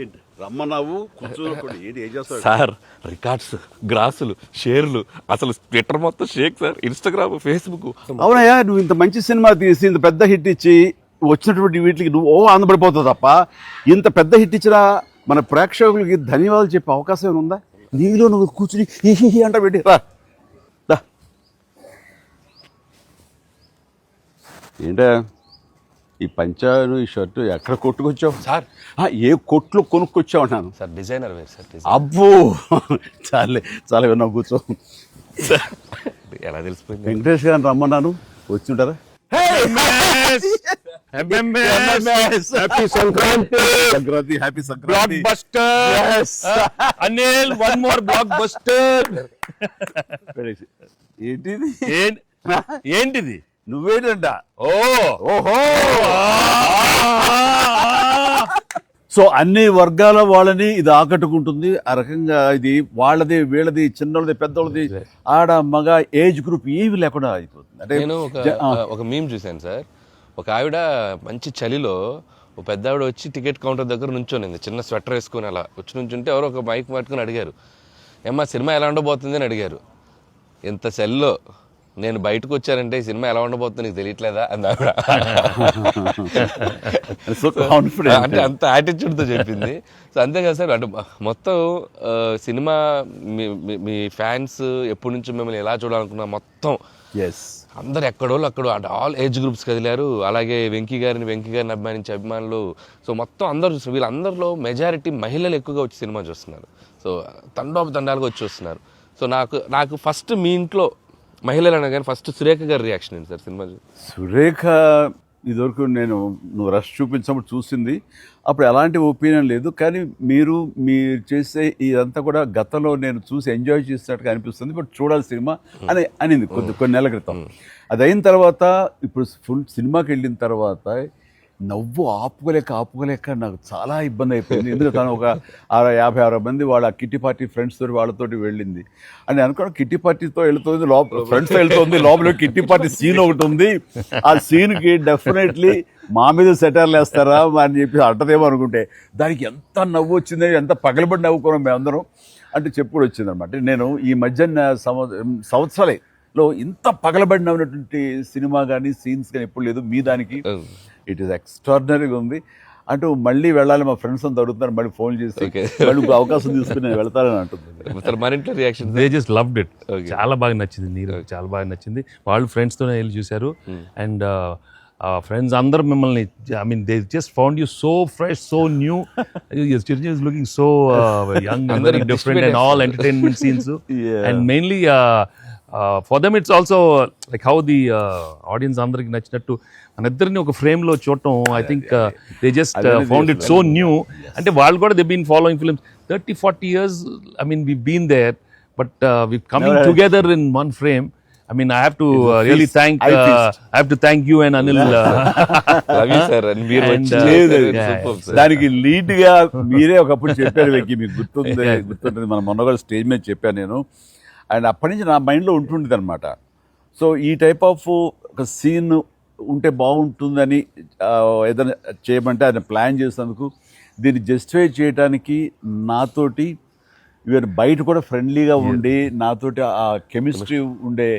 ఏంటి రమ్మన్నావు కూర్చోకుండా ఏంటి ఏం చేస్తావు సార్ రికార్డ్స్ గ్రాసులు షేర్లు అసలు ట్విట్టర్ మొత్తం షేక్ సార్, ఇన్స్టాగ్రామ్, ఫేస్బుక్. అవునయ్యా, నువ్వు ఇంత మంచి సినిమా తీసి ఇంత పెద్ద హిట్ ఇచ్చి వచ్చినటువంటి వీటికి నువ్వు ఆనందపడిపోతావు తప్ప ఇంత పెద్ద హిట్ ఇచ్చినా మన ప్రేక్షకులకి ధన్యవాదాలు చెప్పే అవకాశం ఏమైనా ఉందా? నీలో నువ్వు కూర్చుని హీ అంట పెట్టి రా. ఏంటా ఈ పంచాను ఈ షర్టు ఎక్కడ కొట్టుకొచ్చావు సార్? ఏ కొట్లు కొనుక్కొచ్చావు అంటాను సార్ డిజైనర్ వేరు సార్. అబ్బో చాలే చాలా విన్నావు, కూర్చో. ఎలా తెలిసిపోయింది? వెంకటేష్ గారిని రమ్మన్నాను, వచ్చి ఉంటారా? Happy Sankranti. Sankranti, happy Sankranti. Anil one more block buster. ఏంటిది? ఏంటిది? నువ్వేంటంట? ఓహో. సో అన్ని వర్గాల వాళ్ళని ఇది ఆకట్టుకుంటుంది. ఆ రకంగా ఇది వాళ్ళది వీళ్ళది చిన్నది పెద్దోళ్ళది ఆడ మగ ఏజ్ గ్రూప్ ఏవి లేకుండా అయిపోతుంది. అంటే నేను ఒక మీమ్ చూశాను సార్. ఒక ఆవిడ మంచి చలిలో ఒక పెద్ద ఆవిడ వచ్చి టికెట్ కౌంటర్ దగ్గర నుంచోనింది, చిన్న స్వెటర్ వేసుకుని అలా వచ్చి నుంచుంటే ఎవరో ఒక మైక్ పట్టుకుని అడిగారు, ఏమ్మా సినిమా ఎలా ఉండబోతుంది అని అడిగారు. ఎంత చలిలో నేను బయటకు వచ్చానంటే ఈ సినిమా ఎలా ఉండబోతుందో నీకు తెలియట్లేదా అంది ఆవిడ. అంటే అంత యాటిట్యూడ్తో చెప్పింది. సో అంతేకాదు సార్, అంటే మొత్తం సినిమా మీ ఫ్యాన్స్ ఎప్పటి నుంచి మిమ్మల్ని ఎలా చూడాలనుకున్నా మొత్తం అందరు ఎక్కడోళ్ళు అక్కడ ఆల్ ఏజ్ గ్రూప్స్ కదిలారు. అలాగే వెంకీ గారిని అభిమానించే అభిమానులు. సో మొత్తం అందరూ చూస్తున్నారు. వీళ్ళందరిలో మెజారిటీ మహిళలు ఎక్కువగా వచ్చి సినిమా చూస్తున్నారు. సో తండాలుగా వచ్చి చూస్తున్నారు. సో నాకు ఫస్ట్ మీ ఇంట్లో మహిళలు అనగానే ఫస్ట్ సురేఖ గారి రియాక్షన్ ఏంటి సార్ సినిమా? సురేఖ ఇదివరకు నువ్వు రష్ చూపించినప్పుడు చూసింది, అప్పుడు ఎలాంటి ఒపీనియన్ లేదు. కానీ మీరు చేసే ఇదంతా కూడా గతంలో నేను చూసి ఎంజాయ్ చేసినట్టుగా అనిపిస్తుంది, బట్ చూడాలి సినిమా అని అనింది కొన్ని నెలల క్రితం. అది అయిన తర్వాత ఇప్పుడు ఫుల్ సినిమాకి వెళ్ళిన తర్వాత నవ్వు ఆపుకోలేక నాకు చాలా ఇబ్బంది అయిపోయింది. ఎందుకంటే తను ఒక 50-60 మంది వాళ్ళ కిట్టి పార్టీ ఫ్రెండ్స్ తోటి వాళ్ళతోటి వెళ్ళింది. అని అనుకోవడం కిట్టి పార్టీతో వెళుతుంది, ఫ్రెండ్స్తో వెళ్తుంది, లోపల కిట్టి పార్టీ సీన్ ఒకటి ఉంది. ఆ సీన్కి డెఫినెట్లీ మా మీద సెటర్లు వేస్తారా అని చెప్పి అంటదేమో అనుకుంటే దానికి ఎంత నవ్వు వచ్చింది, ఎంత పగలబడి నవ్వుకున్నాం మేమందరం అంటే చెప్పుడు వచ్చింది అనమాట. నేను ఈ మధ్య సంవత్సరాలలో ఇంత పగలబడి నవ్వినటువంటి సినిమా కానీ సీన్స్ కానీ ఎప్పుడు లేదు. మీ దానికి ఇట్ ఈస్ ఎక్స్ట్రాడినరీగా ఉంది. అంటూ మళ్ళీ వెళ్ళాలి, మా ఫ్రెండ్స్ అంతా అడుగుతున్నారు, మళ్ళీ ఫోన్ చేసి మళ్ళీ అవకాశం తీసుకుని నేను వెళ్తానని అంటుంది. They just loved it. చాలా బాగా నచ్చింది, నీరు చాలా బాగా నచ్చింది. వాళ్ళు ఫ్రెండ్స్తోనే వెళ్ళి చూశారు. అండ్ ఫ్రెండ్స్ అందరూ మిమ్మల్ని they just found you so fresh, so new. Chiranjeevi is looking so young and very different and all entertainment scenes. And mainly for them it's also like how the audience అందరికి నచ్చినట్టు మన ఇద్దరిని ఒక frame లో చూడటం. I think they just found it so new. అంటే వాళ్ళు కూడా they've been following films 30-40 years. I mean we've been there, but we've coming together in one frame. I mean I have to really thank you and Anil. Love you sir. And మీరు దానికి lead గా మీరే ఒకప్పుడు చెప్పారు వెంకీ, మీకు గుర్తుంది మన మొన్న కూడా స్టేజ్ మీద చెప్పాను నేను. అండ్ అప్పటి నుంచి నా మైండ్లో ఉంటుండేది అనమాట. సో ఈ టైప్ ఆఫ్ ఒక సీన్ ఉంటే బాగుంటుందని ఏదైనా చేయమంటే ఆయన ప్లాన్ చేసినందుకు, దీన్ని జస్టిఫై చేయడానికి నాతోటి ఈవెన్ బయట కూడా ఫ్రెండ్లీగా ఉండి నాతోటి ఆ కెమిస్ట్రీ ఉండే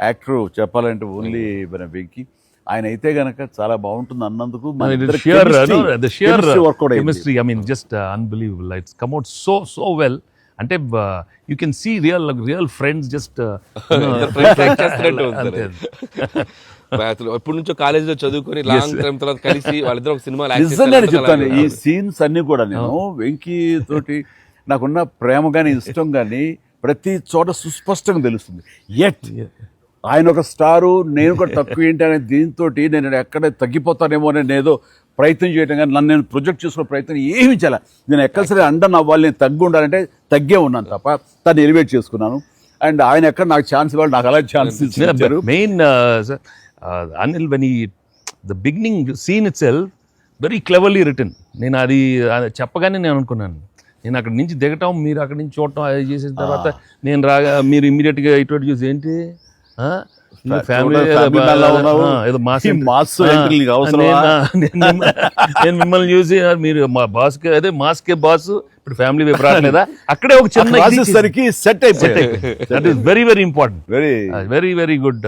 యాక్టర్ చెప్పాలంటే ఓన్లీ మన వెంకీ. ఆయన అయితే గనక చాలా బాగుంటుంది అన్నందుకు chemistry I mean just unbelievable. It's come out so well. అంటే you can see real friends just ఎప్పటి నుంచో కాలేజీలో చదువుకొని లాంగ్ టైం తర్వాత కలిసి వాళ్ళిద్దరు ఒక సినిమా. నిజంగా చెప్తాను, ఈ సీన్స్ అన్ని కూడా నేను వెంకీ తోటి నాకున్న ప్రేమ కానీ ఇష్టం కానీ ప్రతి చోట సుస్పష్టంగా తెలుస్తుంది. ఎట్ ఆయన ఒక స్టారు, నేను కూడా తక్కువ ఏంటి అనే దీంతో నేను ఎక్కడ తగ్గిపోతానేమో అని ఏదో ప్రయత్నం చేయడం కానీ నన్ను నేను ప్రొజెక్ట్ చేసుకునే ప్రయత్నం ఏమి చేయాలి. నేను ఎక్కడ సరే అండన్ అవ్వాలి, నేను తగ్గి ఉండాలంటే తగ్గే ఉన్నాను తప్ప తను ఎలివేట్ చేసుకున్నాను. అండ్ ఆయన ఎక్కడ నాకు ఛాన్స్ ఇవ్వాలి, నాకు అలా ఛాన్స్ ఇచ్చారు. Main Anil when the beginning scene it self very cleverly return. నేను అది చెప్పగానే నేను అనుకున్నాను, నేను అక్కడి నుంచి దిగటం, మీరు అక్కడి నుంచి చూడటం, అది చేసిన తర్వాత నేను రాగా మీరు ఇమ్మీడియట్గా ఇటువంటి చూసి ఏంటి ఫ్యామిలీ ఏదో మాస్ ఎంట్రీ అవసరం. నేను మిమ్మల్ని చూసి మీరు మా బాస్ కి అదే మాస్ కే బాస్ ఇప్పుడు ఫ్యామిలీ వైపు రావట్లేదా, అక్కడే ఒక చిన్న సరికి సెట్ అయిపోయింది. That is very very important, very very very good.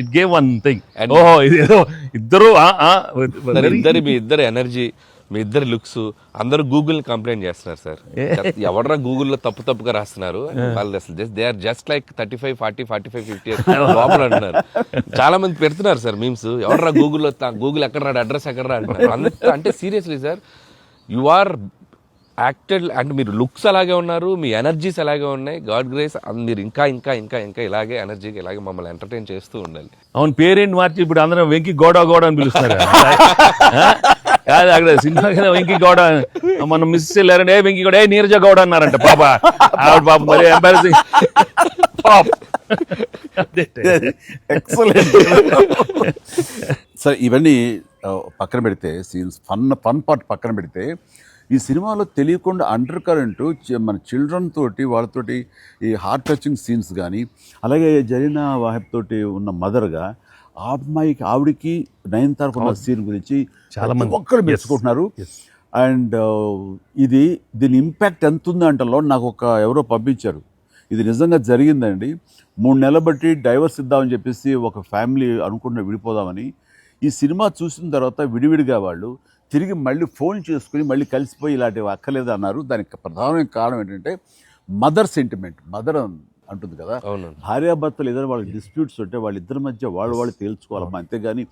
It gave one thing. ఓహో ఇదేదో ఇద్దరు మీ ఇద్దరు ఎనర్జీ, మీ ఇద్దరు లుక్స్, అందరూ గూగుల్ కంప్లైంట్ చేస్తున్నారు సార్. ఎవడరా గూగుల్లో తప్పుగా రాస్తున్నారు వాళ్ళు, అసలు దే ఆర్ జస్ట్ లైక్ 35, 40, 45, 50 లోపల అంటున్నారు. చాలా మంది పెడుతున్నారు సార్ మీమ్స్, ఎవడరా గూగుల్లో, గూగుల్ ఎక్కడ రాడు, అడ్రస్ ఎక్కడ రా అంటున్నారు. అంత అంటే seriously sir, you are acted అంటే మీరు లుక్స్ అలాగే ఉన్నారు, మీ ఎనర్జీస్ అలాగే ఉన్నాయి. గాడ్ గ్రేస్, మీరు ఇంకా ఇంకా ఇంకా ఇంకా ఇలాగే ఎనర్జీకి ఇలాగే మమ్మల్ని ఎంటర్టైన్ చేస్తూ ఉండాలి. అవును, పేరేంటి మార్చి ఇప్పుడు అందరం వెంకి గౌడ అని పిలుస్తారు. అక్కడ సినిమా వెంకి గౌడ, మనం మిస్ వెళ్ళారంటే వెంకి గౌడ, నీరజ గౌడ అన్నారంట. పాప ఆవిడ పాప మరి ఎంబారసింగ్. ఎక్సలెంట్. సరే, ఇవన్నీ పక్కన పెడితే, సీన్స్ ఫన్ పార్ట్ పక్కన పెడితే, ఈ సినిమాలో తెలియకుండా అండర్ కరెంట్ మన చిల్డ్రన్ తోటి వాళ్ళతోటి ఈ హార్ట్ టచింగ్ సీన్స్ కానీ, అలాగే జరీనా వాహిబ్ తోటి ఉన్న మదర్గా ఆ అమ్మాయికి ఆవిడికి నయనతారకు ఉన్న సీన్ గురించి చాలా మంది ఒక్కరు మెచ్చుకుంటున్నారు. అండ్ దీని ఇంపాక్ట్ ఎంత ఉంది అంటలో నాకు ఎవరో పంపించారు, ఇది నిజంగా జరిగిందండి. 3 నెలల బట్టి డైవర్స్ ఇద్దామని చెప్పేసి ఒక ఫ్యామిలీ అనుకుంటున్న విడిపోదామని, ఈ సినిమా చూసిన తర్వాత విడివిడిగా వాళ్ళు తిరిగి మళ్ళీ ఫోన్ చేసుకుని మళ్ళీ కలిసిపోయి ఇలాంటివి అక్కర్లేదు అన్నారు. దానికి ప్రధానమైన కారణం ఏంటంటే మదర్ సెంటిమెంట్. మదర్ అంటుంది కదా, భార్యాభర్తలు ఏదైనా వాళ్ళకి డిస్ప్యూట్స్ ఉంటే వాళ్ళిద్దరి మధ్య వాళ్ళు తేల్చుకోవాలమ్మా, అంతేగాని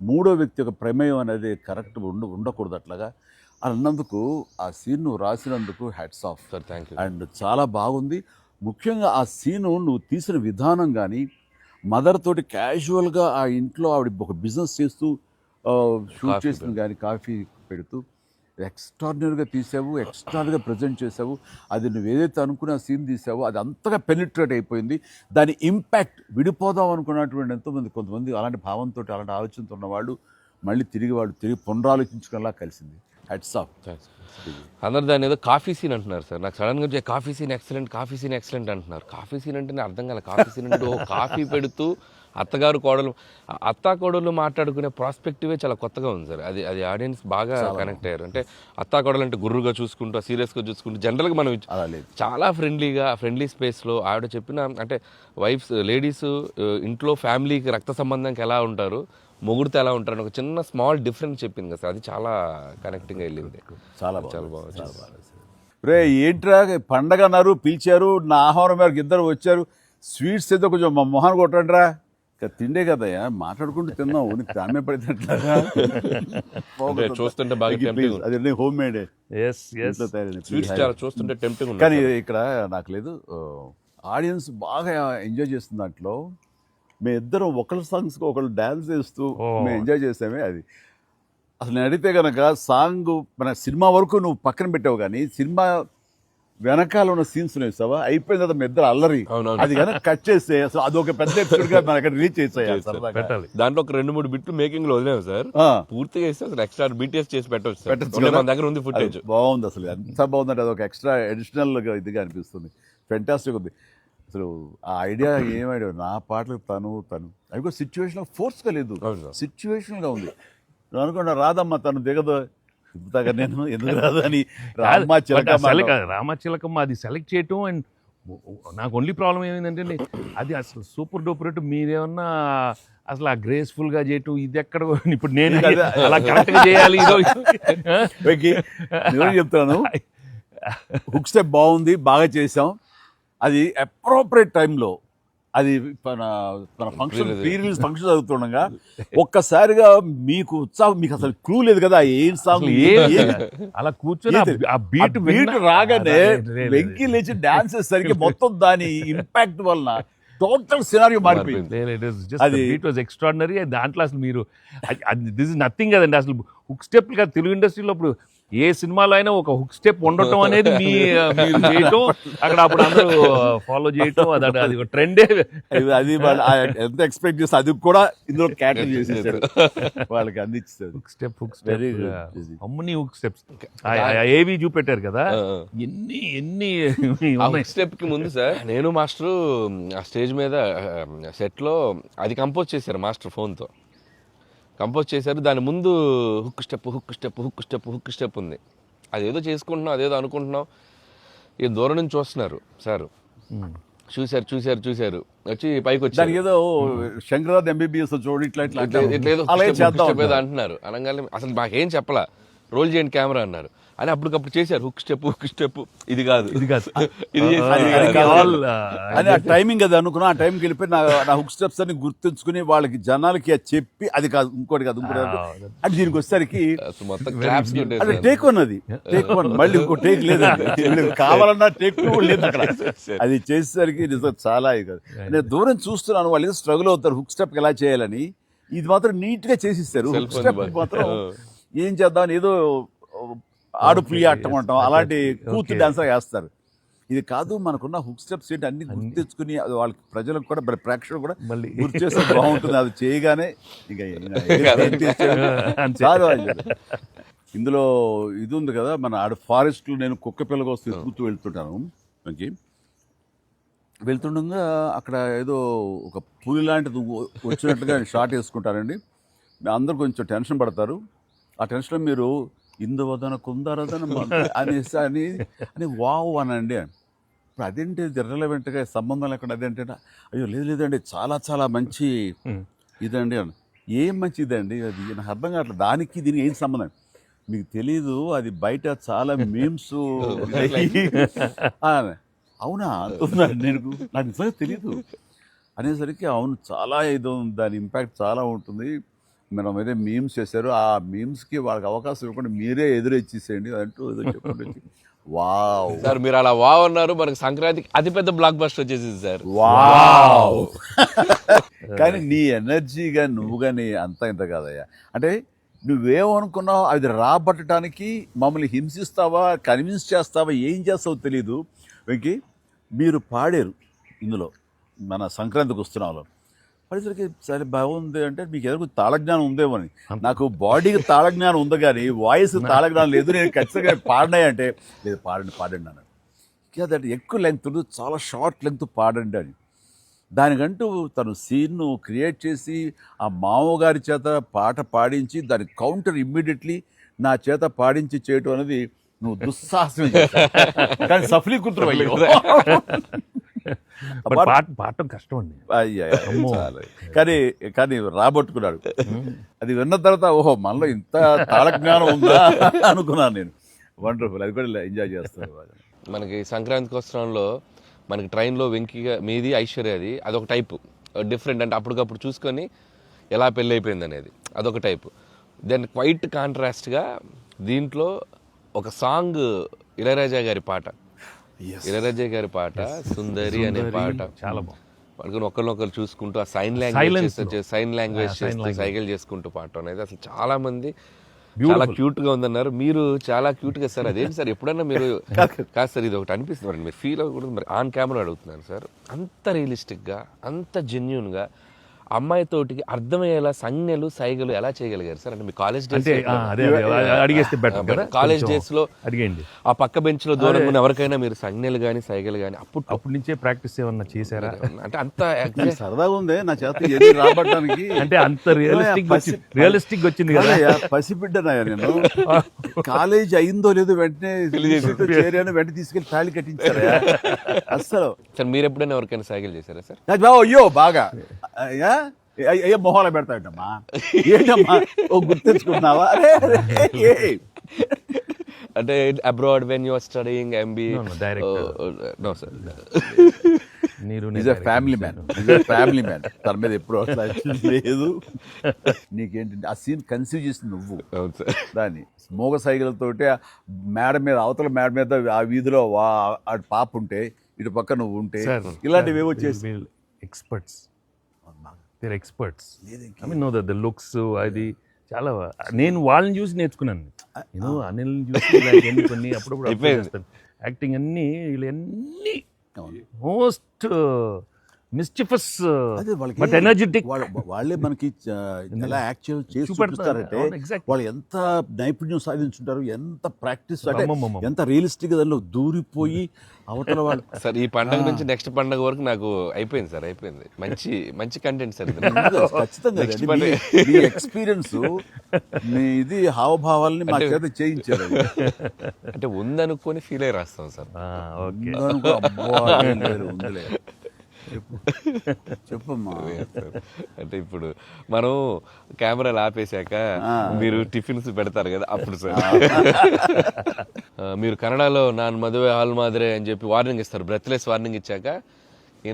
మూడో వ్యక్తి యొక్క ప్రమేయం అనేది కరెక్ట్ ఉండకూడదు. అట్లాగా అన్నందుకు ఆ సీన్ నువ్వు రాసినందుకు hats off sir, thank you. And చాలా బాగుంది. ముఖ్యంగా ఆ సీను నువ్వు తీసిన విధానం కానీ, మదర్ తోటి క్యాజువల్గా ఆ ఇంట్లో ఆవిడ ఒక బిజినెస్ చేస్తూ షూట్ చేసింది కానీ, కాఫీ పెడుతూ ఎక్స్ట్రాడినరీగా తీసావు, ఎక్స్ట్రాడినరీగా ప్రజెంట్ చేసావు. అది నువ్వు ఏదైతే అనుకున్న సీన్ తీసావో అది అంతగా పెనిట్రేట్ అయిపోయింది. దాని ఇంపాక్ట్ విడిపోదాం అనుకున్నటువంటి ఎంతోమంది, కొంతమంది అలాంటి భావంతో అలాంటి ఆలోచనతో ఉన్నవాళ్ళు మళ్ళీ తిరిగి పునరాలోచించుకునేలా కలిసింది. Hats off. అందరు దాన్ని ఏదో కాఫీ సీన్ అంటున్నారు సార్. నాకు సడన్గా వచ్చే కాఫీ సీన్ ఎక్సలెంట్ అంటున్నారు. కాఫీ సీన్ అంటే నేను అర్థం కాలే. కాఫీ సీన్ అంటే కాఫీ పెడుతూ అత్తా కోడలు మాట్లాడుకునే ప్రాస్పెక్టివే చాలా కొత్తగా ఉంది సార్. అది ఆడియన్స్ బాగా కనెక్ట్ అయ్యారు. అంటే అత్తా కోడలు అంటే గుర్రుగా చూసుకుంటూ, సీరియస్గా చూసుకుంటూ, జనరల్గా మనం చాలా ఫ్రెండ్లీ స్పేస్లో ఆవిడ చెప్పిన, అంటే లేడీస్ ఇంట్లో ఫ్యామిలీకి రక్త సంబంధంకి ఎలా ఉంటారు, మొగుడితో ఎలా ఉంటారని ఒక చిన్న స్మాల్ డిఫరెన్స్ చెప్పింది కదా సార్. అది చాలా కనెక్టింగ్గా వెళ్ళింది. చాలా బాగుంది. రే ఏంట్రా పండగ అన్నారు, పిలిచారు, నా ఆహ్వానం మేరకు ఇద్దరు వచ్చారు, స్వీట్స్ ఏదో కొంచెం మా మొహాన్ని కొట్టండిరా. తిండే కదయ్యా, మాట్లాడుకుంటూ తిన్నావు, నీకు తామే పడినట్లుగా చూస్తుంటే బాగా అదే హోమ్ మేడ్ చూస్తుంటే టెంప్టింగ్. కానీ ఇక్కడ నాకు లేదు, ఆడియన్స్ బాగా ఎంజాయ్ చేస్తున్న దాంట్లో మేము ఇద్దరం ఒకళ్ళ సాంగ్స్కి ఒకళ్ళు డ్యాన్స్ చేస్తూ మేము ఎంజాయ్ చేసామే. అది అసలు నేను అడిగితే కనుక సాంగ్ మన సినిమా వరకు నువ్వు పక్కన పెట్టావు, కానీ సినిమా వెనకాల ఉన్న సీన్స్ వేసావా, అయిపోయిన తర్వాత మీ ఇద్దరు అల్లరి, అది కనుక కట్ చేస్తే అసలు అదొక పెద్ద ఎపిసోడ్ గా మనకి రీచ్ చేసేయాలి. దాంట్లో ఒక 2-3 బిట్లు మేకింగ్ లో వదిలేము సార్, పూర్తిగా వేస్తే అసలు ఎక్స్ట్రా బీటీఎస్ చేసి పెట్టచ్చు. మన దగ్గర ఉంది ఫుటేజ్. బాగుంది, అసలు ఎంత బాగుందంటే అదొక ఎక్స్ట్రా అడిషనల్ గా ఇదిగా అనిపిస్తుంది. ఫెంటాస్టిక్ ఉంది అసలు. ఆ ఐడియా ఏమైనా నా పాటలు తను అవి కూడా సిచ్యువేషన్ ఫోర్స్గా లేదు, సిచ్యువేషన్గా ఉంది. నువ్వు అనుకున్నా రాదమ్మా తను దిగదు, నేను ఎందుకు రాదు అని రామచిలకమ్మ అది సెలెక్ట్ చేయటం. అండ్ నాకు ఓన్లీ ప్రాబ్లం ఏమైందంటే అది అసలు సూపర్ డూపర్. మీరేమన్నా అసలు ఆ గ్రేస్ఫుల్గా చేయటం, ఇది ఎక్కడ ఇప్పుడు నేను అలా కరెక్ట్గా చేయాలి. చెప్తాను, హుక్ స్టెప్ బాగుంది, బాగా చేసాం. అది అప్రోప్రియేట్ టైంలో, అది మన ఫంక్షన్ ప్రీ రిలీజ్ ఫంక్షన్ జరుగుతుండగా ఒక్కసారిగా మీకు ఉత్సాహం, మీకు అసలు క్లూ లేదు కదా ఏం సాంగ్, అలా కూర్చొని ఆ బీట్ రాగానే వెంకీ లేచి డాన్స్ చేసేసరికి మొత్తం దాని ఇంపాక్ట్ వలన టోటల్ సినారియో మారిపోయింది. అది ఇట్ వాజ్ ఎక్స్ట్రాడినరీ. దాంట్లో అసలు మీరు దిస్ ఇస్ నథింగ్ కదండి. అసలు హుక్ స్టెప్ కదా తెలుగు ఇండస్ట్రీలో ఇప్పుడు ఏ సినిమాలో అయినా ఒక హుక్ స్టెప్ ఉండటం అనేది మీరు చేయటం, అక్కడ అప్పుడు అందరూ ఫాలో చేయటం, అది ఒక ట్రెండే. అది వాళ్ళు ఎంత ఎక్స్పెక్ట్ చేస్తే అది కూడా ఇందులో క్యాటర్ చేసేసారు, వాళ్ళకి అందించారు. Hook step Very good. అమ్మని హుక్ స్టెప్స్ ఏవి చూపెట్టారు కదా, ఎన్ని స్టెప్ కి ముందు సార్ నేను మాస్టర్ ఆ స్టేజ్ మీద సెట్ లో అది కంపోజ్ చేశారు మాస్టర్ ఫోన్ తో కంపోజ్ చేశారు. దాని ముందు hook step hook step hook step hook step ఉంది. అదేదో చేసుకుంటున్నాం, అదేదో అనుకుంటున్నాం. ఈ దూరం నుంచి చూస్తున్నారు సార్, చూశారు వచ్చి పైకి వచ్చి దానికి ఏదో శంకరాద్ ఎంబీబీఎస్ చూడు ఇట్లా ఇట్లా ఇట్లేదో అలాగే చేద్దాం ఏదో అంటున్నారు. అనగానే అసలు మాకేం చెప్పలా, రోల్ చేయండి కెమెరా అన్నారు. అని అప్పటికప్పుడు చేశారు హుక్ స్టెప్ ఇది కాదు ఇది కాదు ఇది అని ఆ టైమింగ్ అది అనుకున్నా. ఆ టైంకి వెళ్ళిపోయి నా హుక్ స్టెప్స్ అని గుర్తుంచుకుని వాళ్ళకి జనాలకి అది చెప్పి అది కాదు ఇంకోటి కాదు అంటే దీనికి వచ్చేసరికి మొత్తం క్లాప్స్ అంటే టేక్ వన్, అది టేక్ వన్, మళ్ళీ ఇంకో టేక్ లేదు, కావాలన్నా టేక్ టూ లేదు అక్కడ. అది చేసేసరికి నిజం చాలా నేను దూరం చూస్తున్నాను, వాళ్ళు స్ట్రగుల్ అవుతారు హుక్ స్టెప్ ఎలా చేయాలని. ఇది మాత్రం నీట్ గా చేసిస్తారు. హుక్ స్టెప్ మాత్రం ఏం చేద్దామని ఏదో ఆడు పులి ఆటం అంటాం అలాంటి కూతు డాన్సర్ వేస్తారు. ఇది కాదు, మనకున్న హుక్ స్టెప్స్ ఏంటి అన్ని గుర్తు తెచ్చుకుని అది వాళ్ళకి ప్రజలకు కూడా ప్రేక్షకులు కూడా మళ్ళీ గుర్తు చేస్తే బాగుంటుంది. అది చేయగానే ఇక చాలు. ఇందులో ఇది ఉంది కదా, మన ఆడ ఫారెస్ట్ లో నేను కుక్క పిల్లగా వస్తే కూతూ వెళ్తుంటాను. మనకి వెళ్తుండగా అక్కడ ఏదో ఒక పులి లాంటిది వచ్చినట్టుగా షాట్ వేసుకుంటారండి. అందరూ కొంచెం టెన్షన్ పడతారు. ఆ టెన్షన్లో మీరు ఇందువదన కుందరదన అనేసి అని వావ్ అనండి. ఇప్పుడు అదేంటి ఇర్రెలవెంట్గా సంబంధం లేకుండా అదేంటే అయ్యో లేదండి చాలా చాలా మంచి ఇదండి అని. ఏం మంచి ఇదండి అది నాకు అర్థం కావట్లేదు, దానికి దీనికి ఏం సంబంధం మీకు తెలీదు. అది బయట చాలా మీమ్స్ అవునా అంటున్నాను నేను, నాకు నిజంగా తెలీదు అనేసరికి అవును చాలా ఇది దాని ఇంపాక్ట్ చాలా ఉంటుంది. మనం ఏదో మీమ్స్ చేశారు, ఆ మీమ్స్కి వాళ్ళకి అవకాశం ఇవ్వకుండా మీరే ఎదురొచ్చేసేయండి అంటూ ఏదో చెప్పండి. వావ్ సార్ మీరు అలా వావ్ అన్నారు, మనకి సంక్రాంతికి అతిపెద్ద బ్లాక్ బస్టర్ వచ్చేసింది సార్. వావ్ కానీ నీ ఎనర్జీగా నువ్వుగా నీ అంత ఇంత కాదయ్యా. అంటే నువ్వేమనుకున్నావు అది రాబట్టడానికి మమ్మల్ని హింసిస్తావా కన్విన్స్ చేస్తావా ఏం చేస్తావో తెలీదు. వెంకీ మీరు పాడారు ఇందులో మన సంక్రాంతికి వస్తున్నాలో పరిసరికి సరే బాగుంది అంటే మీకు ఏదో తాళజ్ఞానం ఉందేమో అని. నాకు బాడీకి తాళజ్ఞానం ఉంది కానీ వాయిస్ తాళజ్ఞానం లేదు. నేను ఖచ్చితంగా పాడినాయి అంటే లేదు పాడండి అన్నాడు. అదంటే ఎక్కువ లెంగ్త్ చాలా షార్ట్ లెంగ్త్ పాడండి అని. దానికంటూ తను సీన్ను క్రియేట్ చేసి ఆ మామగారి చేత పాట పాడించి దాని కౌంటర్ ఇమ్మీడియట్లీ నా చేత పాడించి చేయటం అనేది నువ్వు దుస్సాహసం కానీ సఫలీకృతం అయ్యో. పాడటం కష్టం అండి. కానీ రాబట్టుకున్నాడు. అది విన్న తర్వాత ఓహో మనలో ఇంత తాళజ్ఞానం ఉందా అనుకున్నాను నేను. వండర్ఫుల్, అది కూడా ఎంజాయ్ చేస్తాను. మనకి సంక్రాంతికి వస్త్రంలో మనకి ట్రైన్లో వెంకీగా మీది ఐశ్వర్యది అదొక టైపు డిఫరెంట్, అంటే అప్పటికప్పుడు చూసుకొని ఎలా పెళ్ళి అయిపోయింది అనేది అదొక టైపు. దెన్ క్వైట్ కాంట్రాస్ట్గా దీంట్లో ఒక సాంగ్ ఇళయరాజా గారి పాట, ఇళయరాజా గారి పాట సుందరి అనే పాట చాలా బాగుంది. పడుకుని ఒకరినొకరు చూసుకుంటూ ఆ సైన్ లాంగ్వేజ్ చేస్తూ సైకిల్ చేసుకుంటూ పాట అనేది అసలు చాలా మంది చాలా క్యూట్ గా ఉందన్నారు. మీరు చాలా క్యూట్ గా సార్. అదేంటి సార్ ఎప్పుడన్నా మీరు కాదు సార్ ఇది ఒకటి అనిపిస్తుంది మీరు ఫీల్ అవ్వకూడదు మరి ఆన్ కెమెరా అడుగుతున్నాను సార్. అంత రియలిస్టిక్ గా అంత జెన్యూన్ గా అమ్మాయితోటికి అర్థమయ్యేలా సంజ్ఞలు సైగలు ఎలా చేయగలిగారు సార్? అంటే మీ కాలేజ్ డేస్ కాలేజ్ డేస్ లో అడిగండి ఆ పక్క బెంచ్ లో దూరంగా ఉన్న ఎవరికైనా మీరు సంజ్ఞలు గానీ సైగలు గానీ అప్పటి నుంచే ప్రాక్టీస్ ఏమన్నా చేశారా? అంటే అంత సరదాగా ఉంది నా చేత రాబట్టడానికి. అంటే అంత రియలిస్టిక్ వచ్చింది కదా. పసిబిడ్డనాయా నేను. కాలేజ్ అయిందో లేదో వెంటనే చేరాను, వెంటనే తీసుకెళ్లి తాళి కట్టించారా అస్సలు. సార్ మీరు ఎప్పుడైనా ఎవరికైనా సైకిల్ చేశారా సార్? అయ్యో బాగా అయ్యో మొహాలు పెడతాడమ్మా ఏంటమ్మా ఓ గుర్తించుకున్నావా? అంటే abroad when you are studying MBA no sir family man తన మీద ఎప్పుడు లేదు. నీకేంటి ఆ సీన్ కన్సీవ్ చేసింది నువ్వు. దాన్ని మోగ సైకిల్తోటి మేడ మీద అవతల మేడ మీద ఆ వీధిలో ఆ పాప ఉంటే ఇటు పక్క నువ్వు ఉంటే ఇలాంటివి ఏవో చేసి experts. They're experts. I mean, no, the looks, అది చాలా నేను వాళ్ళని చూసి నేర్చుకున్నాను. నేను అనిల్ని చూసి ఇలాంటివన్నీ కొన్ని అప్పుడప్పుడు observe చేస్తాను. యాక్టింగ్ అన్నీ వీళ్ళన్నీ మోస్ట్ మిస్చిఫస్ అదే వాళ్ళకి బట్ ఎనర్జెటిక్. వాళ్ళే మనకి ఎలా యాక్ట్ చేసి చూపిస్తారంటే వాళ్ళు ఎంత నైపుణ్యం సాధించుంటారు, ఎంత ప్రాక్టీస్ అంటే ఎంత రియలిస్టిక్ దానిలో దూరిపోయి అవతల వాళ్ళు. సార్ ఈ పండగ నుంచి నెక్స్ట్ పండగ వరకు నాకు అయిపోయింది సార్, అయిపోయింది. మంచి మంచి కంటెంట్ సార్ ఇది. ఖచ్చితంగా Next అది మీ ఎక్స్పీరియన్స్ మీ ఇది హావభావాలని మా చేత చేయించారు. అంటే ఉందనుకొని ఫీల్ అయ్యి రాస్తాం సార్. ఓకే, ఉందనుకో, అబ్బా, ఏం లేదు, ఉందిలే. చెప్పమ్మా. అంటే ఇప్పుడు మనం కెమెరాలు ఆపేశాక మీరు టిఫిన్స్ పెడతారు కదా అప్పుడు సార్. మీరు కన్నడలో నాన్ మదువే హాల్ మాదిరే అని చెప్పి వార్నింగ్ ఇస్తారు, బ్రెత్లెస్ వార్నింగ్ ఇచ్చాక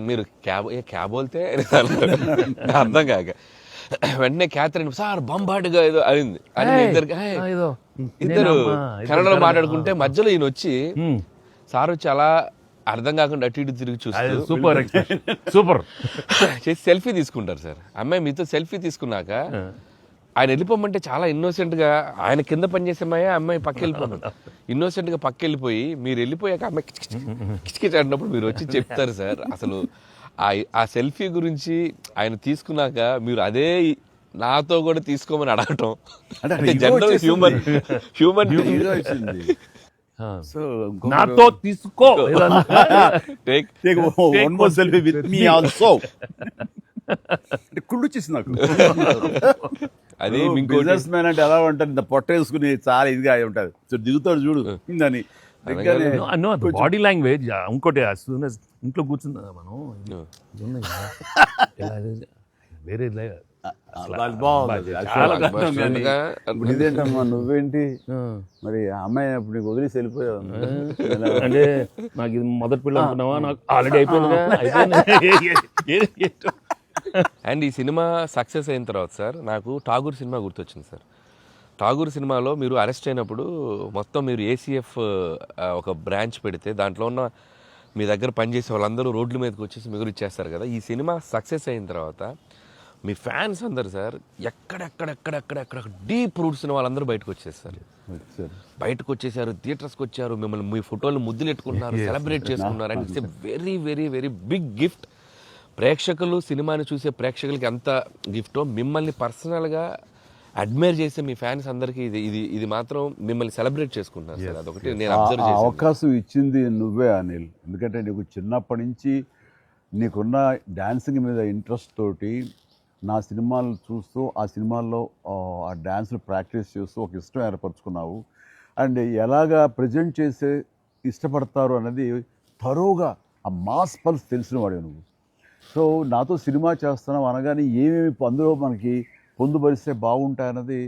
మీరు క్యాబ్ బోల్తే అర్థం కాక వెంటనే క్యాథరిన్ సార్ బంబాటుగా ఏదో అయింది అని ఇద్దరు కన్నడలో మాట్లాడుకుంటే మధ్యలో ఈయన వచ్చి సార్ వచ్చి అలా అర్థం కాకుండా అటు ఇటు తిరిగి చూస్తారు, సూపర్ సూపర్ చేసి సెల్ఫీ తీసుకుంటారు సార్. అమ్మాయి మీతో సెల్ఫీ తీసుకున్నాక ఆయన వెళ్ళిపోమంటే చాలా ఇన్నోసెంట్ గా, ఆయన కింద పనిచేసే అమ్మాయి పక్క వెళ్ళిపోమని ఇన్నోసెంట్ గా పక్క వెళ్ళిపోయి మీరు వెళ్ళిపోయాక అమ్మాయి కిచకిచ అంటున్నప్పుడు మీరు వచ్చి చెప్తారు సార్. అసలు ఆ సెల్ఫీ గురించి ఆయన తీసుకున్నాక మీరు అదే నాతో కూడా తీసుకోమని అడగటం అంటే జనరల్ హ్యూమన్ సో నాతో తీసుకో సెల్ఫీ విత్ మీ ఆల్సో కుళ్ళు వచ్చేసి నాకు. అది బిజినెస్ మ్యాన్ అంటే ఎలా ఉంటుంది, ఇంత పొట్ట వేసుకుని చాలా ఇదిగా ఉంటుంది. సో దిగుతాడు చూడు అని బాడీ లాంగ్వేజ్. ఇంకోటి ఇంట్లో కూర్చుందా మనం వేరే ఇదేంటమ్మా నువ్వేంటి మరి అమ్మాయి అప్పుడు నీకు వదిలేసి వెళ్ళిపోయావు అంటే నాకు ఇది మొదటి పిల్ల అనుకున్నావా, నాకు ఆల్రెడీ అయిపోయింది. అండ్ ఈ సినిమా సక్సెస్ అయిన తర్వాత సార్ నాకు ఠాగూర్ సినిమా గుర్తొచ్చింది సార్. ఠాగూర్ సినిమాలో మీరు అరెస్ట్ అయినప్పుడు మొత్తం మీరు ఏసీఎఫ్ ఒక బ్రాంచ్ పెడితే దాంట్లో ఉన్న మీ దగ్గర పనిచేసే వాళ్ళందరూ రోడ్ల మీదకి వచ్చేసి మిగురు ఇచ్చేస్తారు కదా. ఈ సినిమా సక్సెస్ అయిన తర్వాత మీ ఫ్యాన్స్ అందరు సార్ ఎక్కడెక్కడెక్కడెక్కడెక్కడ డీప్ రూట్స్ వాళ్ళందరూ బయటకు వచ్చేస్తారు, బయటకు వచ్చేసారు, థియేటర్స్కి వచ్చారు, మిమ్మల్ని మీ ఫోటోలు ముద్దులు ఎట్టుకుంటున్నారు, సెలబ్రేట్ చేసుకున్నారు. And it's a very very very big gift. ప్రేక్షకులు సినిమాని చూసే ప్రేక్షకులకి ఎంత గిఫ్టో మిమ్మల్ని పర్సనల్గా అడ్మైర్ చేసే మీ ఫ్యాన్స్ అందరికీ ఇది మాత్రం మిమ్మల్ని సెలబ్రేట్ చేసుకుంటున్నారు సార్. అదొకటి నేను అబ్జర్వ్ చేశాను. అవకాశం ఇచ్చింది నువ్వే అనిల్, ఎందుకంటే నీకు చిన్నప్పటి నుంచి నీకున్న డాన్సింగ్ మీద ఇంట్రెస్ట్ తోటి నా సినిమాలు చూస్తూ ఆ సినిమాల్లో ఆ డాన్స్ని ప్రాక్టీస్ చేస్తూ ఒక ఇష్టం ఏర్పరచుకున్నావు. అండ్ ఎలాగా ప్రజెంట్ చేసే ఇష్టపడతారు అనేది తరోగా ఆ మాస్ పల్స్ తెలిసిన వాడే నువ్వు. సో నాతో సినిమా చేస్తున్నావు అనగానే ఏమేమి అందులో మనకి పొందుపరిస్తే బాగుంటాయన్నది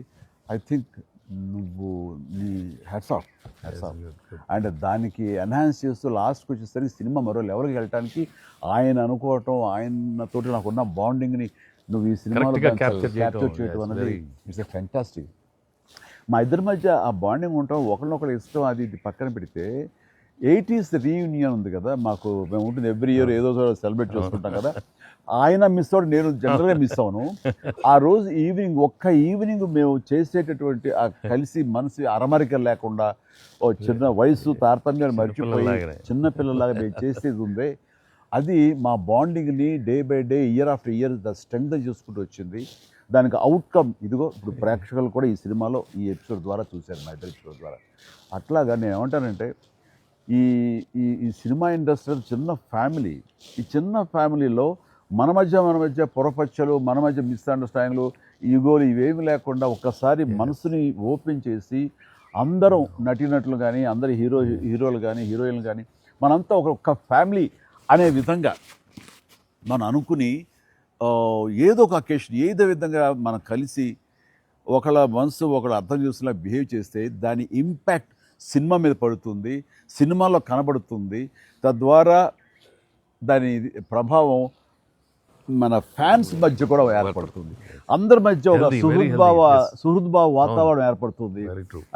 ఐ థింక్ నువ్వు నీ హ్యాట్స్ ఆఫ్. అండ్ దానికి ఎన్హాన్స్ చేస్తూ లాస్ట్కి వచ్చేసరికి సినిమా మరో లెవెల్కి వెళ్ళటానికి ఆయన అనుకోవటం, ఆయనతోటి నాకున్న బాండింగ్ని నువ్వు ఈ సినిమాలో క్యాప్చర్ చేయటం అనేది ఇట్స్ ఎ ఫ్యాంటాస్టిక్. మా ఇద్దరి మధ్య ఆ బాండింగ్ ఉండటం, ఒకరినొకరు ఇష్టం, అది ఇది పక్కన పెడితే 80s రీయూనియన్ ఉంది కదా మాకు, మేము ఉంటుంది ఎవ్రీ ఇయర్ ఏదో సెలబ్రేట్ చేసుకుంటాం కదా. ఆయన మిస్ అవుట్, నేను జనరల్గా మిస్ అవును. ఆ రోజు ఈవినింగ్ ఒక్క ఈవినింగ్ మేము చేసేటటువంటి ఆ కలిసి మనసు అరమరికలు లేకుండా ఓ చిన్న వయసు తారతమ్యాలు మర్చిపోయి చిన్నపిల్లలాగా మేము చేసేది ఉందే, అది మా బాండింగ్ని day by day year after year strength చేసుకుంటూ వచ్చింది. దానికి అవుట్కమ్ ఇదిగో ఇప్పుడు ప్రేక్షకులు కూడా ఈ సినిమాలో ఈ ఎపిసోడ్ ద్వారా చూశారు, మా ఇద్దరు ఎపిసోడ్ ద్వారా. అట్లాగా నేను ఏమంటానంటే ఈ ఈ సినిమా ఇండస్ట్రీ చిన్న ఫ్యామిలీ. ఈ చిన్న ఫ్యామిలీలో మన మధ్య పొరపచ్చలు, మన మధ్య మిస్అండర్స్టాండింగ్లు, ఈగోలు ఇవేమి లేకుండా ఒక్కసారి మనసుని ఓపెన్ చేసి అందరం నటీనటులు కానీ, అందరు హీరోలు కానీ, హీరోయిన్లు కానీ మనంతా ఒక ఫ్యామిలీ అనే విధంగా మనం అనుకుని ఏదో ఒక అకేషన్ ఏదో విధంగా మనం కలిసి ఒకళ్ళ మనసు ఒకళ్ళు అర్థం చేసుకునేలా బిహేవ్ చేస్తే దాని ఇంపాక్ట్ సినిమా మీద పడుతుంది, సినిమాలో కనబడుతుంది. తద్వారా దాని ప్రభావం మన ఫ్యాన్స్ మధ్య కూడా ఏర్పడుతుంది, అందరి మధ్య ఒక సుహృద్భావ వాతావరణం ఏర్పడుతుంది.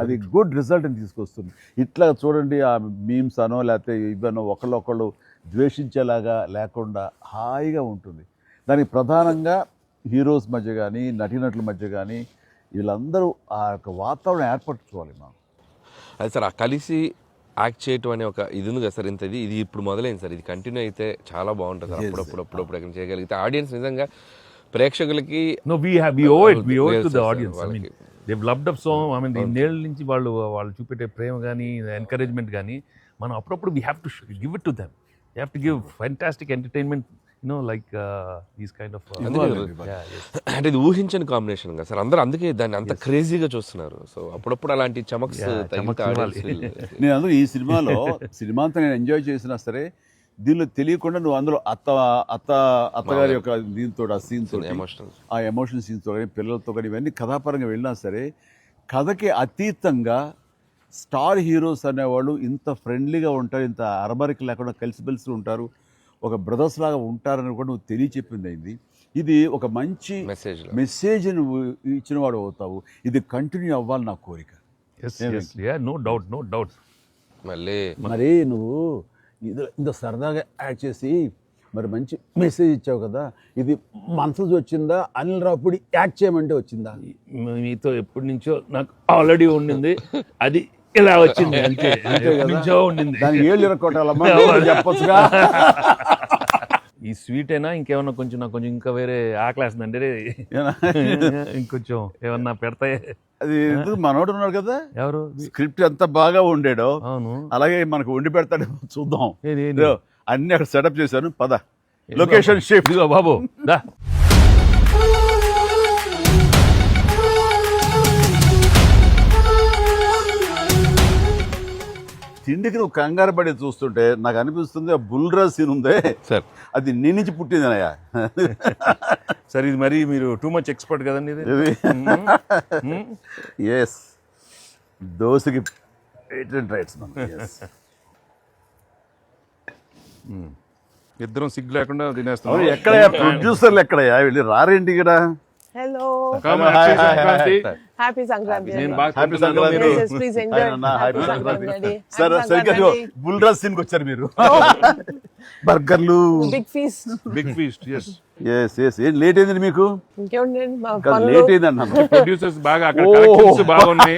అది గుడ్ రిజల్ట్ని తీసుకొస్తుంది. ఇట్లా చూడండి, ఆ మీమ్స్ అనో లేకపోతే ఇవన్నో ఒకళ్ళొకళ్ళు ద్వేషించేలాగా లేకుండా హాయిగా ఉంటుంది. దానికి ప్రధానంగా హీరోస్ మధ్య కానీ, నటీనటుల మధ్య కానీ, వీళ్ళందరూ ఆ యొక్క వాతావరణం ఏర్పరచుకోవాలి మనం. అది సార్ ఆ కలిసి యాక్ట్ చేయటం అనే ఒక ఇది ఉంది కదా సార్, ఇంత ఇది ఇప్పుడు మొదలైంది సార్, ఇది కంటిన్యూ అయితే చాలా బాగుంటుంది సార్. అప్పుడప్పుడు ఎక్కడ చేయగలిగితే ఆడియన్స్ నిజంగా ప్రేక్షకులకి No, we owe it to the audience. I mean, they've loved up so. I mean, ఇన్నేళ్ళ నుంచి వాళ్ళు చూపెట్టే ప్రేమ కానీ ఎంకరేజ్మెంట్ కానీ మనం అప్పుడప్పుడు we have to give it to them. You have to give fantastic entertainment, like these kind of. అంటే ఇది ఊహించని combination కదా సార్, అందరూ అందుకే దాన్ని అంత క్రేజీగా చూస్తున్నారు. సో అప్పుడప్పుడు అలాంటి చమక్స్ నేను అందులో ఈ సినిమా అంతా నేను ఎంజాయ్ చేసినా సరే, దీనిలో తెలియకుండా నువ్వు అందులో అత్తగారి యొక్క దీంతో ఆ సీన్ తోటి, ఆ ఎమోషనల్ సీన్స్ తో కానీ పిల్లలతో కానీ ఇవన్నీ కథాపరంగా వెళ్ళినా సరే, కథకి అతీతంగా స్టార్ హీరోస్ అనేవాళ్ళు ఇంత ఫ్రెండ్లీగా ఉంటారు, ఇంత అరమరిక లేకుండా కలిసిమెలిసి ఉంటారు, ఒక బ్రదర్స్ లాగా ఉంటారని కూడా నువ్వు తెలియచెప్పింది అయింది. ఇది ఒక మంచి మెసేజ్ నువ్వు ఇచ్చిన వాడు అవుతావు. ఇది కంటిన్యూ అవ్వాలి నా కోరిక. No doubt. మరి నువ్వు ఇంత సరదాగా యాక్ట్ చేసి మరి మంచి మెసేజ్ ఇచ్చావు కదా, ఇది మనసు వచ్చిందా, అనిల్ రావుపూడి యాక్ట్ చేయమంటే వచ్చిందా? మీతో ఎప్పటి నుంచో నాకు ఆల్రెడీ ఉండింది, అది ఇలా వచ్చింది అంతే. నుంచో ఉండింది, దానికి ఏళ్ళు ఇరక్కొట్టాలమ్మా చెప్పొచ్చుగా. ఈ స్వీట్ అయినా ఇంకేమన్నా కొంచెం నాకు కొంచెం ఇంకా వేరే ఆకలేస్తుందంటే ఇంకొంచెం ఏమన్నా పెడతాయి. అది ఎందుకు మనోడు ఉన్నాడు కదా, ఎవరు స్క్రిప్ట్ ఎంత బాగా ఉండేడో అవును అలాగే మనకు వండి పెడతాడు, చూద్దాం. అన్ని అక్కడ సెటప్ చేశాను, పద లొకేషన్ షిఫ్ట్ బాబు దా. తిండికి నువ్వు కంగారు పడి చూస్తుంటే నాకు అనిపిస్తుంది ఆ బుల్రాజ్ సీన్ ఉందే సార్, అది నీ నుంచి పుట్టిందనయ్యా. సరే ఇది మరి మీరు టూ మచ్ ఎక్స్పర్ట్ కదండి ఇది. ఎస్, దోశకి పేటెంట్ రైట్స్ మనం. ఇద్దరం సిగ్గు లేకుండా తినేస్తాం. ఎక్కడయ్యా ప్రొడ్యూసర్లు, ఎక్కడయ్యా వెళ్ళి రారేంటి ఇక్కడ? Hello. Happy Sankranti. Happy Sankranti. Please enjoy. Happy Sankrant'i. సరే సరిగ్గా బుల్రాజ్ సీన్ కి వచ్చారు మీరు. బర్గర్లు, Big feast. Big feast. Yes ఏం లేట్ అయింది మీకు? ఇంకేముందండి మా లేట్ పనులు. అయింది అన్నాను. ప్రొడ్యూసర్స్ బాగా అక్కడ కలెక్షన్స్ బాగున్నాయి,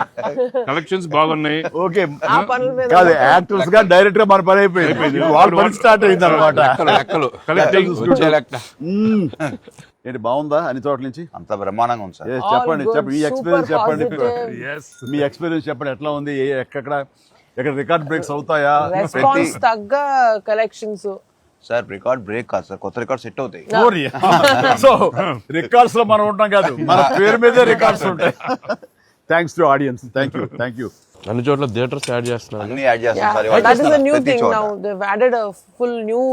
కలెక్షన్స్ బాగున్నాయి. ఓకే ఆ పనుల మీద కాదు, యాక్టర్స్ గా డైరెక్ట్ గా మన పని అయిపోయింది, వాళ్ళ పని స్టార్ట్ అయింది అనమాట. లెక్కలు ఏంటి బాగుందా అన్ని చోట్ల నుంచి? అంత బ్రహ్మాండంగా ఉంది సార్. Yes, చెప్పండి మీ ఎక్స్పీరియన్స్ చెప్పండి. Yes. మీ ఎక్స్పీరియన్స్ చెప్పండి, ఎట్లా ఉంది, ఎక్కడ రికార్డ్ బ్రేక్స్ అవుతాయా? రెస్పాన్స్ తగ్గ కలెక్షన్స్. సార్ రికార్డ్ బ్రేక్ కాదు సార్, కొత్త రికార్డ్ సెట్ అవుతాయి. సో రికార్డ్స్ లో మనం ఉంటాం కాదు, మన పేరు మీదే రికార్డ్స్ ఉంటాయి. Thanks to audience. Thank you. అన్ని చోట్ల థియేటర్స్ యాడ్ చేస్తున్నారు. అన్ని యాడ్ చేస్తాం sir. That is a new thing now. They've added a full new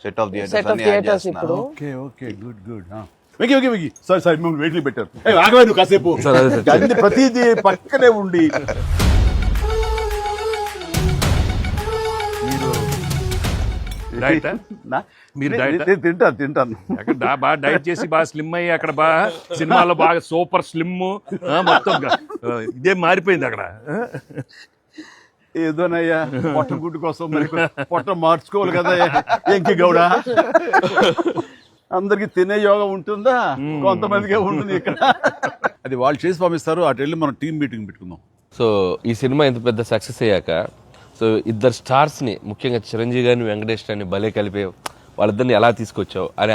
set of set of theaters ఇప్పుడు. Okay good. వెకి సారీ మిమ్మల్ని వెయిట్లు పెట్టారు. ఆగవే నువ్వు కాసేపు. అన్ని ప్రతిదీ పక్కనే ఉండి తింటాను. అక్కడ బాగా డైట్ చేసి బాగా స్లిమ్ అయ్యి అక్కడ బాగా సినిమాలో బాగా సూపర్ స్లిమ్ మొత్తం ఇదే మారిపోయింది అక్కడ. ఏదోనయ్యా పొట్ట గుడ్డు కోసం మరి పొట్ట మార్చుకోవాలి కదా ఎంకి గౌడ. అందరికి తినే యోగం ఉంటుందా? కొంతమందికే ఉంటుంది ఇక్కడ. అది వాళ్ళు చేసి పంపిస్తారు, అటు వెళ్ళి మనం టీం మీటింగ్ పెట్టుకుందాం. సో ఈ సినిమా ఇంత పెద్ద సక్సెస్ అయ్యాక, సో ఇద్దరు స్టార్స్ని, ముఖ్యంగా చిరంజీవి గారిని వెంకటేష్ గారిని భలే కలిపే వాళ్ళిద్దరిని ఎలా తీసుకొచ్చావు అని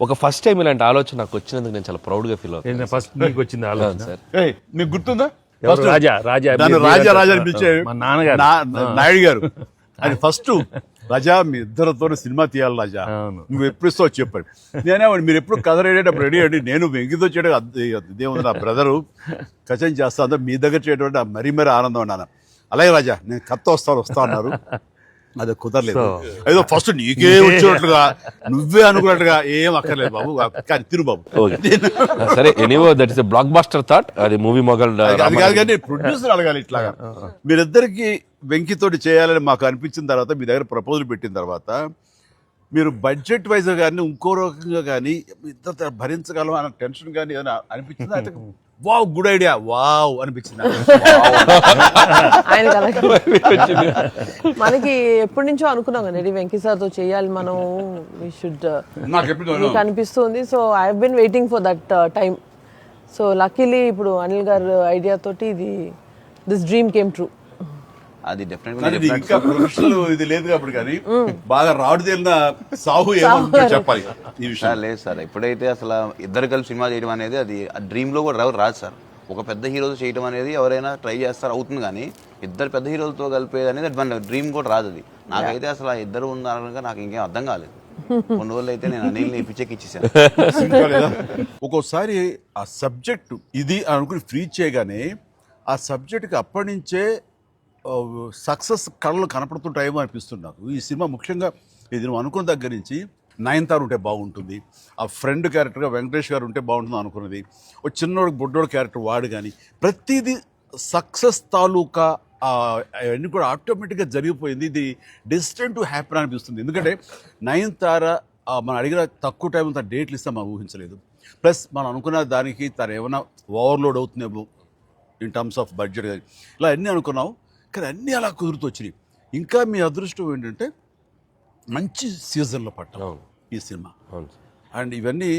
ఒక ఫస్ట్ టైం ఇలాంటి ఆలోచన నాకు వచ్చినందుకు నేను చాలా ప్రౌడ్గా ఫీల్ అవుతాను. ఫస్ట్ మీకు వచ్చింది ఆలోచన సార్. మీకు గుర్తుందా? రాజా మా నాన్నగారు నాయుడు గారు అది ఫస్ట్. రాజా మీ ఇద్దరితో సినిమా తీయాలి రాజా, నువ్వు ఎప్పుడు ఇస్తావు చెప్పండి. నేనే మీరు ఎప్పుడు కథ రెడీ రెడీ అండి, నేను వెంకితో చేయడం ఇదేముంది, నా బ్రదరు కచన్ చేస్తా, అంతా మీ దగ్గర చేయడం మరీ ఆనందం అన్నాను. అలాగే రాజా నేను కథ వస్తా అన్నారు, అది కుదరలేదు. ఏదో ఫస్ట్ నీకే వచ్చేటట్లుగా నువ్వే అనుకున్నట్టుగా ఏం అక్కర్లేదు బాబు, కానీ తిరు బాబు. సరే, anyway that is a blockbuster thought. అది మూవీ మొగల్ అది కాదు, కానీ ప్రొడ్యూసర్ అడగాలి ఇట్లాగా. మీరిద్దరికి వెంకితోటి చేయాలని మాకు అనిపించిన తర్వాత, మీ దగ్గర ప్రపోజల్ పెట్టిన తర్వాత, మీరు బడ్జెట్ వైజ్ కానీ ఇంకో రకంగా కానీ ఇద్దరు భరించగలం అన్న టెన్షన్ కానీ ఏదైనా అనిపించిందా? అయితే వావ్ గుడ్ ఐడియా వావ్ అనిపించింది ఆయన మనకి ఎప్పటి నుంచో అనుకున్నాం కదా వెంకీ సార్తో చేయాలి మనం, వి షుడ్. నాకు అనిపిస్తుంది. So I have been waiting for that time. So luckily ఇప్పుడు అనిల్ గారు ఐడియా తోటి దిస్ డ్రీమ్ కేమ్ ట్రూ. అది కానీ ఇది ఇంకా ప్రొఫెషనల్ ఇది లేదు కాబట్టి కానీ బాగా రాడు తేలిన సాహు ఏమో చెప్పాలి ఈ విషయం. లేదు సార్, ఎప్పుడైతే అసలు ఇద్దరు కలిసి సినిమా చేయడం అనేది అది డ్రీమ్ లో కూడా రాదు సార్. ఒక పెద్ద హీరోతో చేయడం అనేది ఎవరైనా ట్రై చేస్తారు, అవుతుంది, కానీ ఇద్దరు పెద్ద హీరోలతో కలిపేది అనేది అది మన డ్రీమ్ కూడా రాదు. అది నాకైతే అసలు ఆ ఇద్దరు ఉన్నారనగా నాకు ఇంకేం అర్థం కాలేదు. కొన్ని రోజులు అయితే నేను అనిల్ని పిచ్చెక్కిచ్చేసాను. ఒక్కోసారి ఆ సబ్జెక్ట్ ఇది అనుకుని ఫ్రీ చేయగానే ఆ సబ్జెక్ట్కి అప్పటి నుంచే సక్సెస్ కళలు కనపడుతుంటాయేమో అనిపిస్తుంది నాకు. ఈ సినిమా ముఖ్యంగా ఇది నువ్వు అనుకున్న దగ్గర నుంచి నయనతార ఉంటే బాగుంటుంది, ఆ ఫ్రెండ్ క్యారెక్టర్గా వెంకటేష్ గారు ఉంటే బాగుంటుంది అనుకున్నది, ఒక చిన్నోడు బుడ్డోడు క్యారెక్టర్ వాడు, కానీ ప్రతిదీ సక్సెస్ తాలూకా అవన్నీ కూడా ఆటోమేటిక్గా జరిగిపోయింది. ఇది డెస్టిన్ టు హ్యాపీ అనిపిస్తుంది. ఎందుకంటే నయనతార మనం అడిగిన తక్కువ టైం అంత డేట్లు ఇస్తే మనం ఊహించలేదు. ప్లస్ మనం అనుకున్న దానికి తను ఏమైనా ఓవర్లోడ్ అవుతుందేమో ఇన్ టర్మ్స్ ఆఫ్ బడ్జెట్ కానీ ఇలా అన్నీ అనుకున్నాం, కానీ అన్నీ అలా కుదురుతూ వచ్చినాయి. ఇంకా మీ అదృష్టం ఏంటంటే మంచి సీజన్లో పట్టాం ఈ సినిమా. అండ్ ఇవన్నీ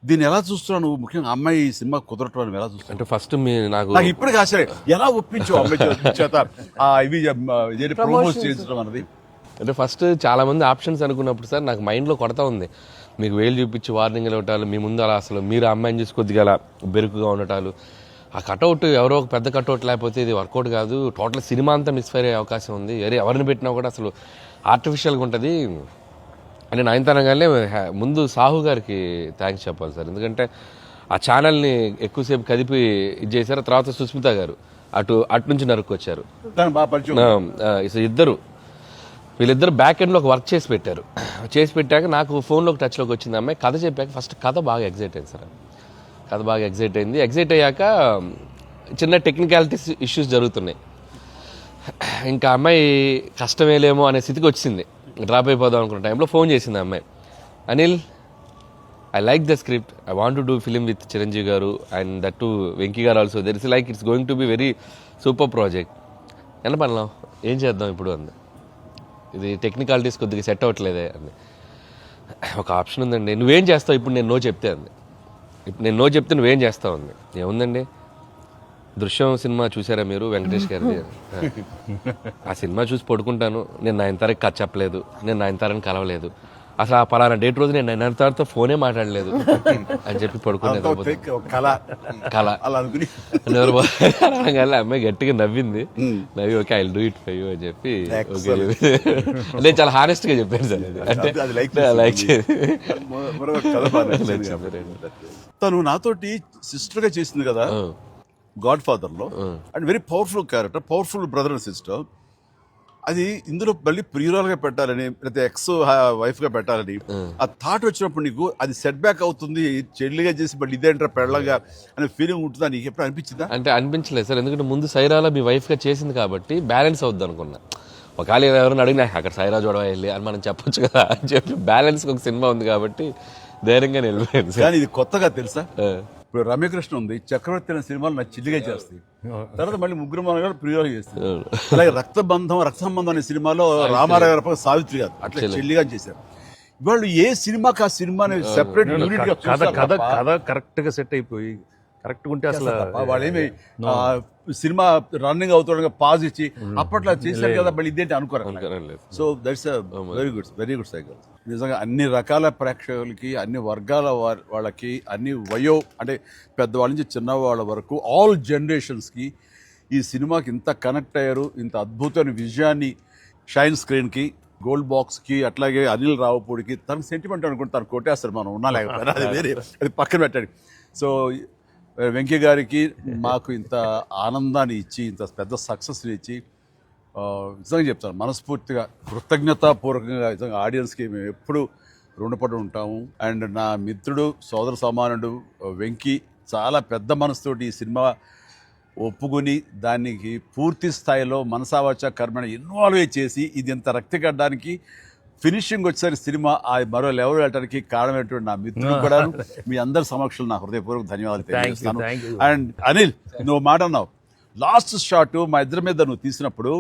దీన్ని ఎలా చూస్తున్నావు నువ్వు? ముఖ్యంగా అమ్మాయి ఈ సినిమా కుదరటం అని ఎలా చూస్తావు? అంటే ఫస్ట్ నాకు ఇప్పటికి ఆశ్చర్యం, ఎలా ఒప్పించావు అమ్మాయి చేత ఇవి ప్రమోట్ చేయించడం అన్నది? అంటే ఫస్ట్ చాలా మంది ఆప్షన్స్ అనుకున్నప్పుడు సార్ నాకు మైండ్లో కొడతా ఉంది, మీకు వేలు చూపించి వార్నింగ్ ఇవ్వటాలు, మీ ముందు అలా అసలు మీరు అమ్మాయిని చూసి కొద్దిగా అలా బెరుకుగా ఉండటాలు, ఆ కటౌట్ ఎవరో ఒక పెద్ద కటౌట్ లేకపోతే ఇది వర్కౌట్ కాదు, టోటల్ సినిమా అంతా మిస్ఫైర్ అయ్యే అవకాశం ఉంది, ఎవరిని పెట్టినా కూడా అసలు ఆర్టిఫిషియల్గా ఉంటుంది అని నయనతారగానే ముందు సాహు గారికి థ్యాంక్స్ చెప్పాలి సార్. ఎందుకంటే ఆ ఛానల్ని ఎక్కువసేపు కదిపి ఇది చేశారు. తర్వాత సుస్మిత గారు అటు నుంచి నరుక్కొచ్చారు. వీళ్ళిద్దరు బ్యాక్ ఎండ్లో ఒక వర్క్ చేసి పెట్టారు. చేసి పెట్టాక నాకు ఫోన్లోకి టచ్లోకి వచ్చింది అమ్మాయి. కథ చెప్పాక ఫస్ట్ కథ బాగా ఎగ్జైట్ అయింది సార్. కథ బాగా ఎగ్జైట్ అయింది. ఎగ్జైట్ అయ్యాక చిన్న టెక్నికాలిటీస్ ఇష్యూస్ జరుగుతున్నాయి. ఇంకా అమ్మాయి కష్టమేలేమో అనే స్థితికి వచ్చింది. డ్రాప్ అయిపోదాం అనుకున్న టైంలో ఫోన్ చేసింది అమ్మాయి, Anil I like the script, I want to do film with Chiranjeevi గారు అండ్ దట్ టు వెంకీ గారు also, there is like it's going to be very super project. ఎంత పనిలో ఏం చేద్దాం ఇప్పుడు అంది. ఇది టెక్నికాలిటీస్ కొద్దిగా సెట్ అవ్వట్లేదే అంది. ఒక ఆప్షన్ ఉందండి, నువ్వేం చేస్తావు ఇప్పుడు నేను నో చెప్తే అంది. ఇప్పుడు నేను నో చెప్తే నువ్వేం చేస్తావు అంది. ఏముందండి, దృశ్యం సినిమా చూసారా మీరు వెంకటేష్ గారిది? ఆ సినిమా చూసి పడుకుంటాను, నేను నయనతారకి కథ చెప్పలేదు, నేను నయనతారని కలవలేదు, అసలు ఆ పలానా డేట్ రోజు నేను నయనతారతో ఫోనే మాట్లాడలేదు అని చెప్పి పడుకునేది. కళ అనగానే అమ్మాయి గట్టిగా నవ్వింది. నవ్వి okay I will do it for you అని చెప్పి ఓకే నేను చాలా హానెస్ట్ గా చెప్పాను సార్. అంటే లైక్ తను నాతోటి సిస్టర్ గా చేసింది కదా గాడ్ ఫాదర్ లో, and very powerful character, powerful brother and sister. అది ఇందులో మళ్ళీ ప్రియురాలుగా పెట్టాలని లేకపోతే ఎక్స్ వైఫ్ గా పెట్టాలని ఆ థాట్ వచ్చినప్పుడు నీకు అది సెట్ బ్యాక్ అవుతుంది, చెల్లిగా చేసి మళ్ళీ ఇదేంటారా పెళ్ళగా అనే ఫీలింగ్ ఉంటుందా నీకు ఎప్పుడు అనిపించిందా? అంటే అనిపించలేదు సార్, ఎందుకంటే ముందు సైరాలో మీ వైఫ్ గా చేసింది కాబట్టి బ్యాలెన్స్ అవుద్ది అనుకున్నా. ఒకవేళ ఎవరైనా అడిగినా అక్కడ సైరా చూడవా వెళ్ళి అని మనం చెప్పొచ్చు కదా అని చెప్పి బ్యాలెన్స్ ఒక సినిమా ఉంది కాబట్టి ధైర్యంగా నిలిపోయింది సార్. కానీ ఇది కొత్తగా తెలుసా, ఇప్పుడు రమ్యకృష్ణ ఉంది, చక్రవర్తి అనే సినిమాలు నాకు చిల్లిగా చేస్తాయి, తర్వాత మళ్ళీ ముగ్గురు మన ప్రియులు చేస్తారు. అలాగే రక్త సంబంధం అనే సినిమాలో రామారావు గారు సావిత్రి గారు అట్లా చెల్లిగా చేశారు. వాళ్ళు ఏ సినిమాకి ఆ సినిమా సెపరేట్ యూనిట్ గా కథ కరెక్ట్ గా సెట్ అయిపోయి కరెక్ట్ ఉంటే అసలు వాళ్ళేమి సినిమా రన్నింగ్ అవుతుండగా పాజ్ ఇచ్చి అప్పట్లో చేశారు కదా మళ్ళీ ఇదేంటి అనుకోరు. So that's very good cycle. నిజంగా అన్ని రకాల ప్రేక్షకులకి, అన్ని వర్గాల వాళ్ళకి, అన్ని అంటే పెద్దవాళ్ళ నుంచి చిన్నవాళ్ళ వరకు ఆల్ జనరేషన్స్కి ఈ సినిమాకి ఇంత కనెక్ట్ అయ్యారు. ఇంత అద్భుతమైన విజయాన్ని షైన్ స్క్రీన్కి, గోల్డ్ బాక్స్కి, అట్లాగే అనిల్ రావుపూడికి తనకు సెంటిమెంట్ అనుకుంటే తను కొట్టేస్తారు, మనం ఉన్నా లేకపోయినా అది వేరే, అది పక్కన పెట్టండి. సో వెంకీ గారికి మాకు ఇంత ఆనందాన్ని ఇచ్చి, ఇంత పెద్ద సక్సెస్ని ఇచ్చి నిజంగా చెప్తాను మనస్ఫూర్తిగా కృతజ్ఞతాపూర్వకంగా నిజంగా ఆడియన్స్కి మేము ఎప్పుడు రుణపడి ఉంటాము. అండ్ నా మిత్రుడు, సోదర సమానుడు వెంకీ చాలా పెద్ద మనసుతోటి ఈ సినిమా ఒప్పుకొని దానికి పూర్తి స్థాయిలో మనసావాచ కర్మని ఇన్వాల్వ్ చేసి ఇది ఇంత రక్తిగడ్డానికి ఫినిషింగ్ వచ్చేసరి సినిమా ఆ మరో లెవెల్ వెళ్ళడానికి కారణమైనటువంటి నా మిత్రుడు కూడా మీ అందరి సమక్షంలో నా హృదయపూర్వక ధన్యవాదాలు తెలియజేస్తాను. అండ్ అనిల్, నువ్వు మాట అన్నావు లాస్ట్ షాట్ మా ఇద్దరి మీద నువ్వు తీసినప్పుడు,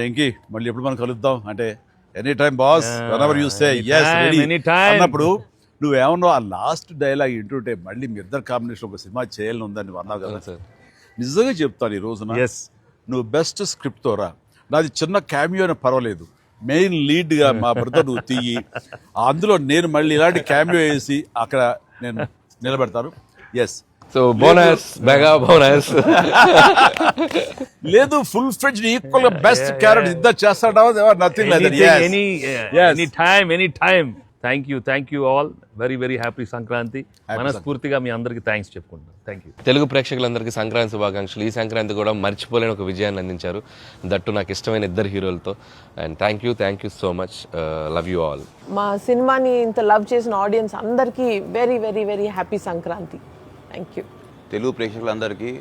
ఎంకి మళ్ళీ ఎప్పుడు మనం కలుద్దాం అంటే any time boss whenever you say yes ready అన్నప్పుడు నువ్వేమన్నా ఆ లాస్ట్ డైలాగ్ వింటుంటే మళ్ళీ మీ ఇద్దరు కాంబినేషన్ ఒక సినిమా చేయాలని ఉందని నువ్వు అన్నావు కదా సార్ నిజంగా చెప్తాను ఈ రోజున Yes. నువ్వు బెస్ట్ స్క్రిప్ట్తో రా నాది చిన్న క్యామియో అని పర్వాలేదు మెయిన్ లీడ్గా మా బ్రదర్ నువ్వు తీయి అందులో నేను మళ్ళీ ఇలాంటి క్యామియో వేసి అక్కడ నేను నిలబెడతాను yes so bonus mega bonus లేదు full friend equal best character ఇద్దరు చేస్తాడా nothing any time thank you all very happy Sankranti మనస్ఫూర్తిగా మీ అందరికి థ్యాంక్స్ చెప్పుకుంటున్నాను థ్యాంక్ యూ తెలుగు ప్రేక్షకులందరికీ సంక్రాంతి శుభాకాంక్షలు. ఈ సంక్రాంతి కూడా మర్చిపోలేని ఒక విజయాన్ని అందించారు, దట్టు నాకు ఇష్టమైన ఇద్దరు హీరోలతో. And thank you so much, love you all. మా సినిమాని ఇంత లవ్ చేసిన ఆడియన్స్ అందరికీ very happy Sankranti. Thank you. Telugu ప్రేక్షకులందరికీ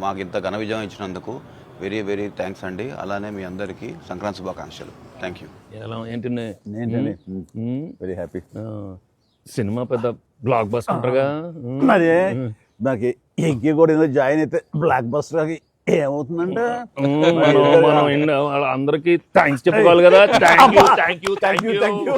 మాకు ఇంత ఘన విజయం ఇచ్చినందుకు వెరీ థ్యాంక్స్ అండి. అలానే మీ అందరికీ సంక్రాంతి శుభాకాంక్షలు. Thank you. ఎలా ఏంటి వెరీ హ్యాపీ సినిమా పెద్ద బ్లాక్ బస్టర్ అంటారుగా. మరి నాకు ఇంకే కూడా ఏదో జాయిన్ అయితే బ్లాక్ బస్టర్ ఏమవుతుందంటే మనం అందరికి థ్యాంక్స్ చెప్పుకోవాలి కదా. Thank you